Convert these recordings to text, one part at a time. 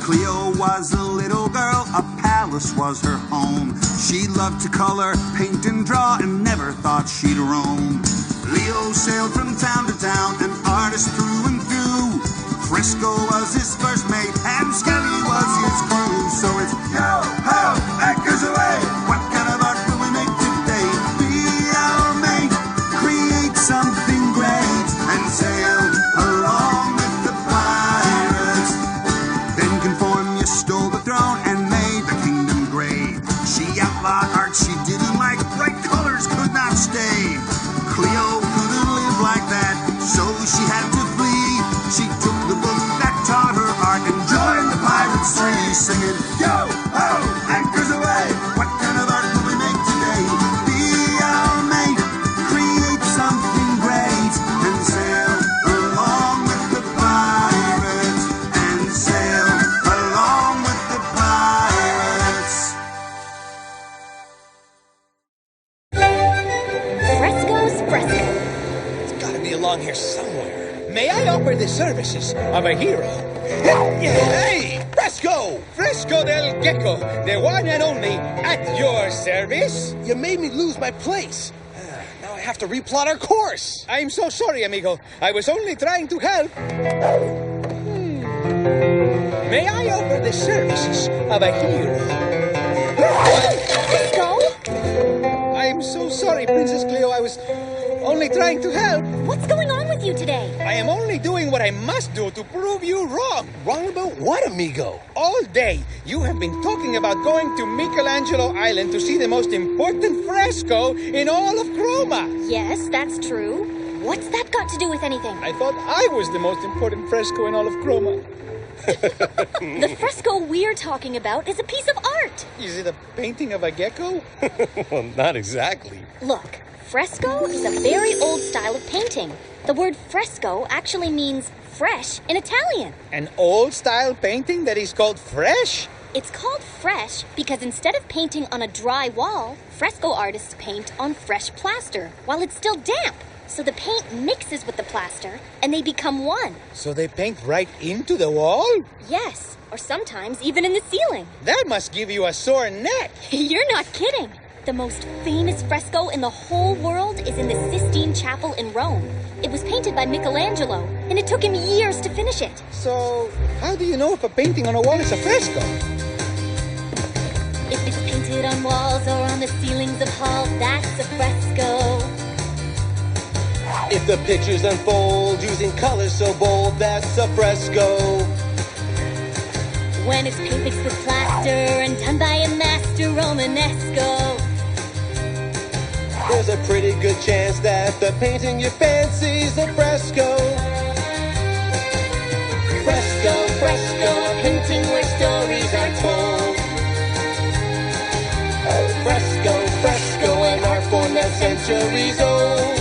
Cleo was a little girl, a palace was her home. She loved to color, paint, and draw, and never thought she'd roam. Leo sailed from town to town, an artist through and through. Fresco was his first mate, and Skelly was his crew. So it's yo-ho, anchors away. What kind of art will we make today? Be our mate, create something great, and sail along with the pirates. Then conform, you stole the throne and made the kingdom great. She outlawed art she didn't like, bright colors could not stay. Cleo couldn't live like that, so she had to flee. She took the book that taught her art and joined the Pirates Three, singing, yo-ho, anchors away. What kind of art will we make today? Be our mate, create something great, and sail along with the pirates, and sail along with the pirates. Fresco's Fresco. It's gotta be along here somewhere. May I offer the services of a hero? Hey, Fresco! Fresco del Gecko, the one and only, at your service. You made me lose my place. Now I have to replot our course. I'm so sorry, amigo. I was only trying to help. May I offer the services of a hero? Fresco? I'm so sorry, Princess Cleo. I was only trying to help. What's going on with you today? I am only doing what I must do to prove you wrong. Wrong about what, amigo? All day, you have been talking about going to Michelangelo Island to see the most important fresco in all of Roma. Yes, that's true. What's that got to do with anything? I thought I was the most important fresco in all of Roma. The fresco we're talking about is a piece of art. Is it a painting of a gecko? Well, not exactly. Look, fresco is a very old style of painting. The word fresco actually means fresh in Italian. An old-style painting that is called fresh? It's called fresh because instead of painting on a dry wall, fresco artists paint on fresh plaster while it's still damp. So the paint mixes with the plaster and they become one. So they paint right into the wall? Yes, or sometimes even in the ceiling. That must give you a sore neck. You're not kidding. The most famous fresco in the whole world is in the Sistine Chapel in Rome. It was painted by Michelangelo, and it took him years to finish it. So, how do you know if a painting on a wall is a fresco? If it's painted on walls or on the ceilings of halls, that's a fresco. If the pictures unfold using colors so bold, that's a fresco. When it's paint mixed with plaster and done by a master Romanesco. There's a pretty good chance that the painting you fancy's a fresco. Fresco, fresco, a painting where stories are told. Fresco, fresco, an art form that's centuries old.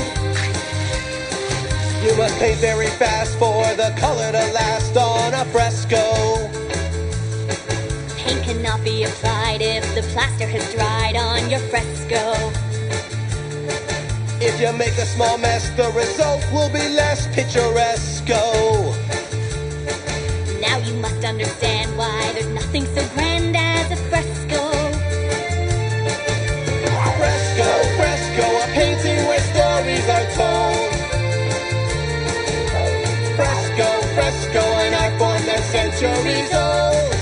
You must paint very fast for the color to last on a fresco. Paint cannot be applied if the plaster has dried on your fresco. If you make a small mess, the result will be less picturesque. Now you must understand why there's nothing so grand as a fresco. Fresco, fresco, a painting where stories are told. Fresco, fresco, an art form that's centuries old.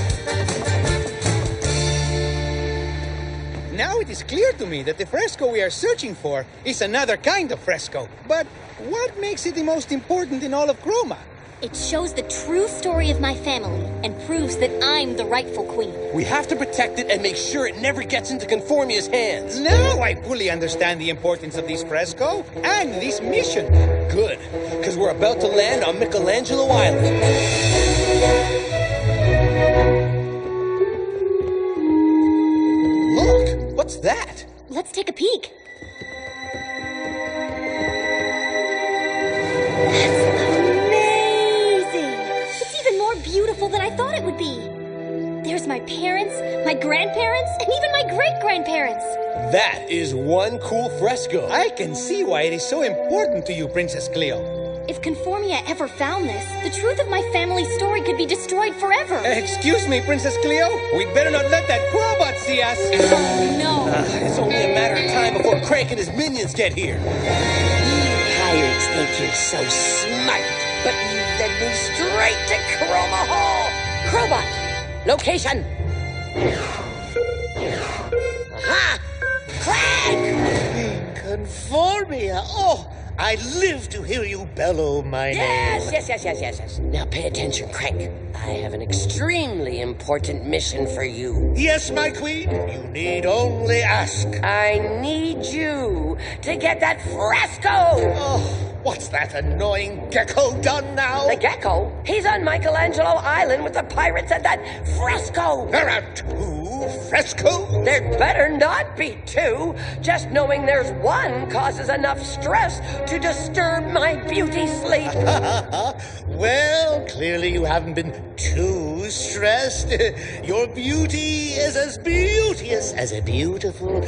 Now it is clear to me that the fresco we are searching for is another kind of fresco. But what makes it the most important in all of Roma? It shows the true story of my family and proves that I'm the rightful queen. We have to protect it and make sure it never gets into Conformia's hands. Now I fully understand the importance of this fresco and this mission. Good, because we're about to land on Michelangelo Island. Look, what's that? Let's take a peek. Beautiful than I thought it would be. There's my parents, my grandparents, and even my great-grandparents. That is one cool fresco. I can see why it is so important to you, Princess Cleo. If Conformia ever found this, the truth of my family's story could be destroyed forever. Excuse me, Princess Cleo. We'd better not let that Crowbot see us. Oh, no. It's only a matter of time before Crank and his minions get here. Pirates think you're so smart, but you led me straight to Chroma Hall. Crowbot, location. Aha! Crank! Conformia. Oh, I live to hear you bellow my name. Yes. Now pay attention, Crank. I have an extremely important mission for you. Yes, my queen. You need only ask. I need you to get that Fresco! Oh, what's that annoying gecko done now? The gecko? He's on Michelangelo Island with the pirates and that Fresco! There are two Frescos? There better not be two. Just knowing there's one causes enough stress to disturb my beauty sleep. Well, clearly you haven't been too stressed. Your beauty is as beauteous as a beautiful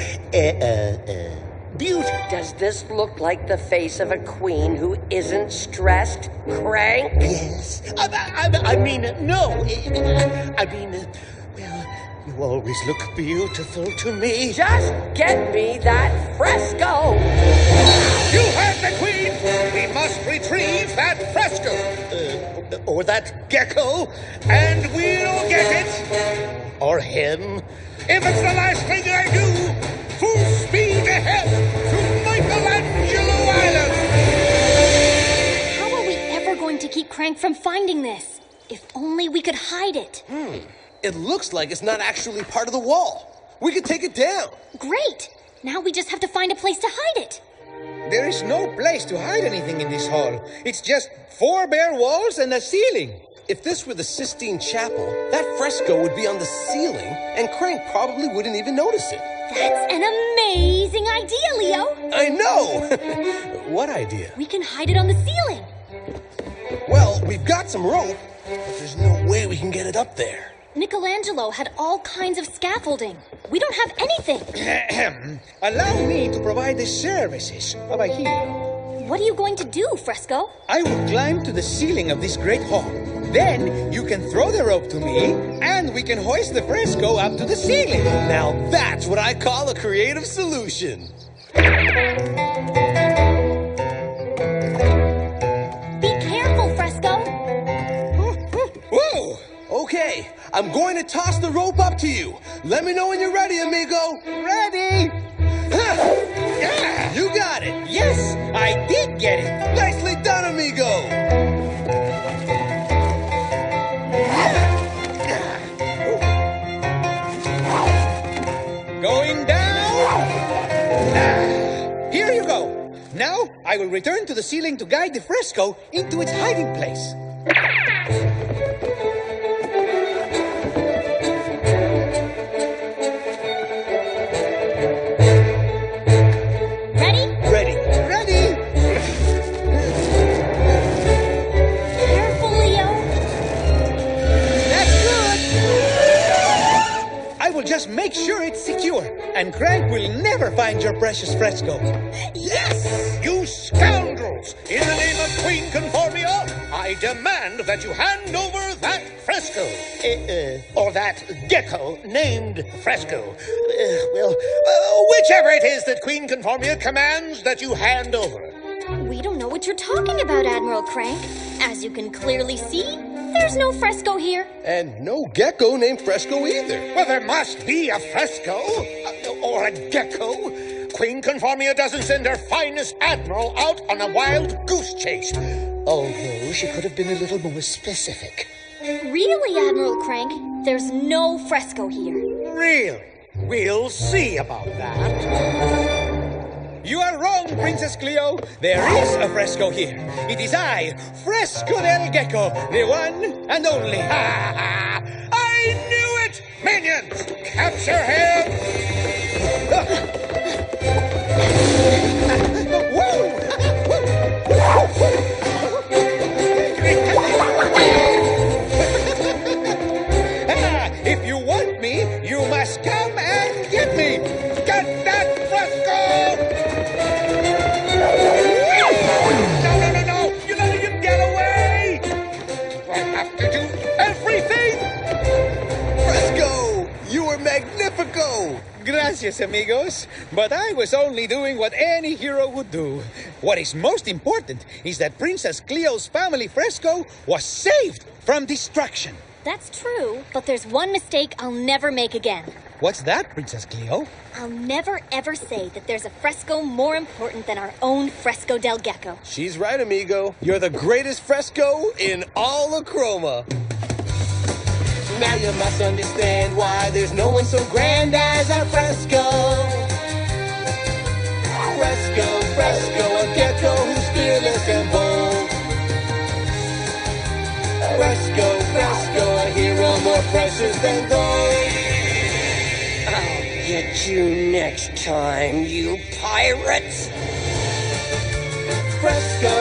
beauty. Does this look like the face of a queen who isn't stressed, Crank? Yes. I mean, no. I mean, well, you always look beautiful to me. Just get me that Fresco! You heard the queen! We must retrieve that Fresco! Or that gecko, and we'll get it! Or him. If it's the last thing I do, full speed ahead to Michelangelo Island! How are we ever going to keep Crank from finding this? If only we could hide it. It looks like it's not actually part of the wall. We could take it down. Great! Now we just have to find a place to hide it. There is no place to hide anything in this hall. It's just 4 bare walls and a ceiling. If this were the Sistine Chapel, that fresco would be on the ceiling, and Crank probably wouldn't even notice it. That's an amazing idea, Leo! I know! What idea? We can hide it on the ceiling. Well, we've got some rope, but there's no way we can get it up there. Michelangelo had all kinds of scaffolding. We don't have anything. Allow me to provide the services of a hero. What are you going to do, Fresco? I will climb to the ceiling of this great hall. Then you can throw the rope to me, and we can hoist the Fresco up to the ceiling. Now that's what I call a creative solution. Be careful, Fresco. Whoa! Okay, I'm going to toss the rope up to you. Let me know when you're ready, amigo. Ready? Yeah, you got it. Yes, I did get it. Nicely done, amigo. Going down. Here you go. Now I will return to the ceiling to guide the Fresco into its hiding place. Just make sure it's secure, and Crank will never find your precious Fresco. Yes! You scoundrels! In the name of Queen Conformia, I demand that you hand over that Fresco. Or that gecko named Fresco. Whichever it is that Queen Conformia commands that you hand over. We don't know what you're talking about, Admiral Crank. As you can clearly see, there's no Fresco here. And no gecko named Fresco either. Well, there must be a Fresco. Or a gecko. Queen Conformia doesn't send her finest admiral out on a wild goose chase. Although she could have been a little more specific. Really, Admiral Crank? There's no Fresco here. Really? We'll see about that. You are wrong, Princess Cleo. There is a Fresco here. It is I, Fresco del Gecko, the one and only. Ha ha! I knew it! Minions, capture him! If you want me, you must come and get me. Get that Fresco! No! You gracias, amigos. But I was only doing what any hero would do. What is most important is that Princess Cleo's family Fresco was saved from destruction. That's true, but there's one mistake I'll never make again. What's that, Princess Cleo? I'll never ever say that there's a fresco more important than our own Fresco del Gecko. She's right, amigo. You're the greatest fresco in all of Chroma. Now you must understand why there's no one so grand as our Fresco. Fresco, a gecko who's fearless and bold. Fresco, a hero more precious than gold. I'll get you next time, you pirates. Fresco,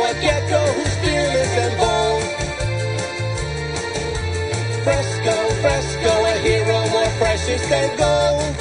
a gecko who's fearless and bold. Fresco, a hero more precious than gold.